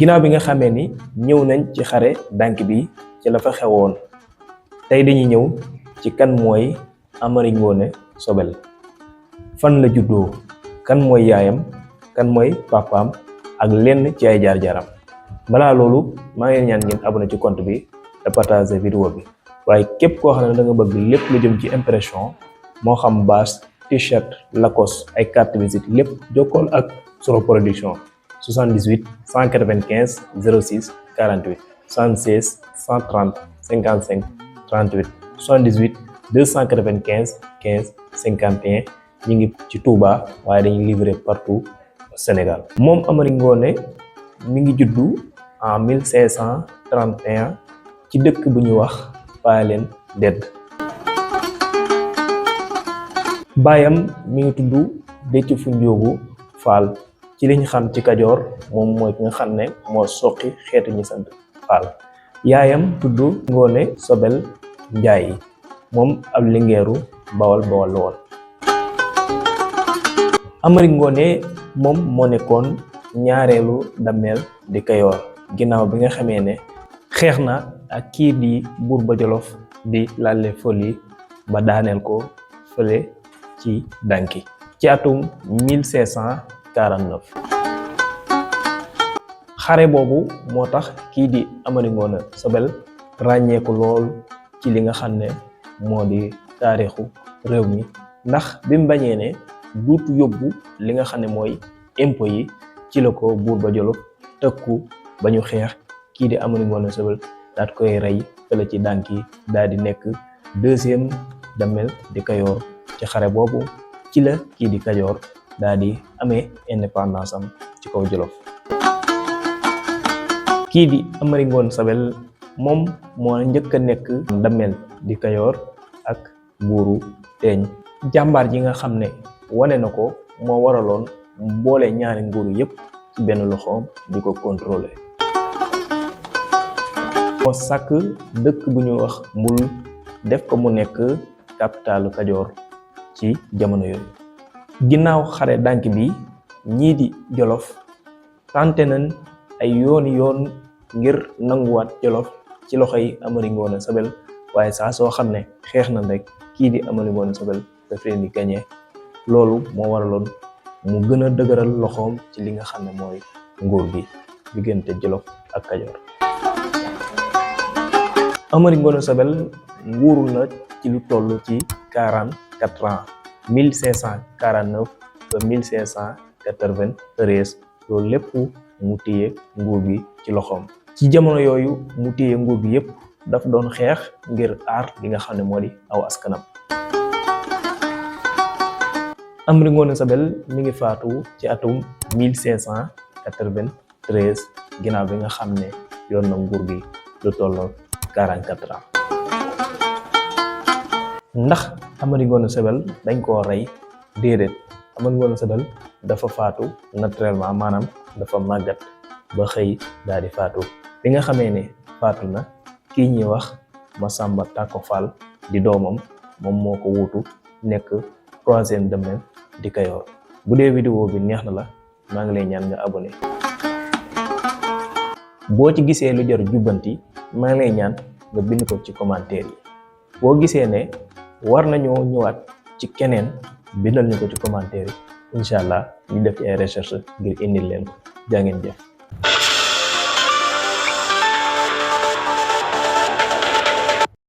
ginnaaw bi nga xamee ni ñëw nañ ci xare dànk bi ci la fa xewoon tey dañuy ñëw ci kan mooy Amari Ngoone Sobel fan la juddoo kan mooy yaayam kan mooy papaam ak lenn ci ay jaar-jaaram balaa loolu maa ngi ñaan ngeen abonné ci compte bi te partager vidéo bi waaye képp koo xam ne da nga bëgg lépp lu jëm ci impression moo xam bâche t-shirt Lacoste ay carte visite lépp jokkool ak Soro Production 78 195 06 48 76 130 55 38 78 295 15 51 ñu ngi ci Touba waaye dañuy livrer partout au Sénégal. moom Amari Ngoone mi ngi juddu en 1531 ci dëkk bu ñuy wax Paaleen Dedd. baayam mi ngi tudd Déthié Foundiougu Fall ci liñ xam ci Kajoor moom mooy ki nga xam ne moo soqi xeetu ñi sant Fall. yaayam tudd Ngoone Sobel Njaay moom ab lingeeru Bawol Bawol la woon. Amari Ngoone moom moo nekkoon ñaareelu dammeel di Kayoor ginnaaw bi nga xamee ne xeex na ak kii di buur ba Jolof di Lalle Foli ba daaneel ko fële ci Danki ci atum 1549. xare boobu moo tax kii di Amari Ngoone Sobel ràññeeku lool ci li nga xam ne moo di taarixu réew mi ndax bi mu bañee ne duutu yóbbu li nga xam ne mooy impôt yi ci la ko buur ba Jolof tëkku ba ñu xeex kii di Amari Ngoone Sobel daat koy rey fële ci Danki daal di nekk deuxième dammel di Kayoor ci xare boobu ci la kii di Kajoor daal di amee indépendance am ci kaw Jolof. kii di Amari Ngoone Sobel moom moo njëkk a nekk dammel di Kayoor ak buuru Teeñ. jàmbaar ji nga xam ne wane na ko moo waraloon boole ñaari nguuru yépp ci benn loxoom di ko contrôler. moo sàkk dëkk bu ñuy wax Mbul def ko mu nekk capitalu Kajoor ci jamono yooyu. ginnaaw xare Danki bi ñii di Jolof tànte nañ ay yoon ngir nanguwaat Jolof ci loxoy Amari Ngoone Sobel waaye saa soo xam ne xeex na rek kii di Amari Ngoone Sobel daf leen di gañe. loolu moo waraloon mu gën a dëgëral loxoom ci li nga xam ne mooy nguur gi diggante Jolof ak Kajoor. Amari Ngoone Sobel nguuru na ci lu toll ci 44 ans 1549 ba 1593 loolu lépp mu téye nguur gi ci loxoom. ci jamono yooyu mu téye nguur gi yépp daf doon xeex ngir aar li nga xam ne moo di aw askanam. Amari Ngoone Sobel mi ngi faatu ci atum 1593 ginnaaw bi nga xam ne yoon na nguur gi lu tolloo 44 ans. ndax Amari Ngoone Sobel dañ koo rey déedéet Amari Ngoone Sobel dafa faatu naturellement maanaam dafa màggat ba xëy daal di faatu. bi nga xamee ne faatu na kii ñuy wax Masamba Tako Fall di doomam moom moo ko wuutu nekk troisième dammel di Kayoor. bu dee vidéo bi neex na la maa ngi lay ñaan nga abonné. boo ci gisee lu jar jubbanti maa ngi lay ñaan nga bind ko ci commentaire yi. boo gisee ne war nañoo ñëwaat ci keneen bindal ñu ko ci commentaire yi incha allah ñu def ci ay recherche ngir indil leen ko. jaa ngeen jëf.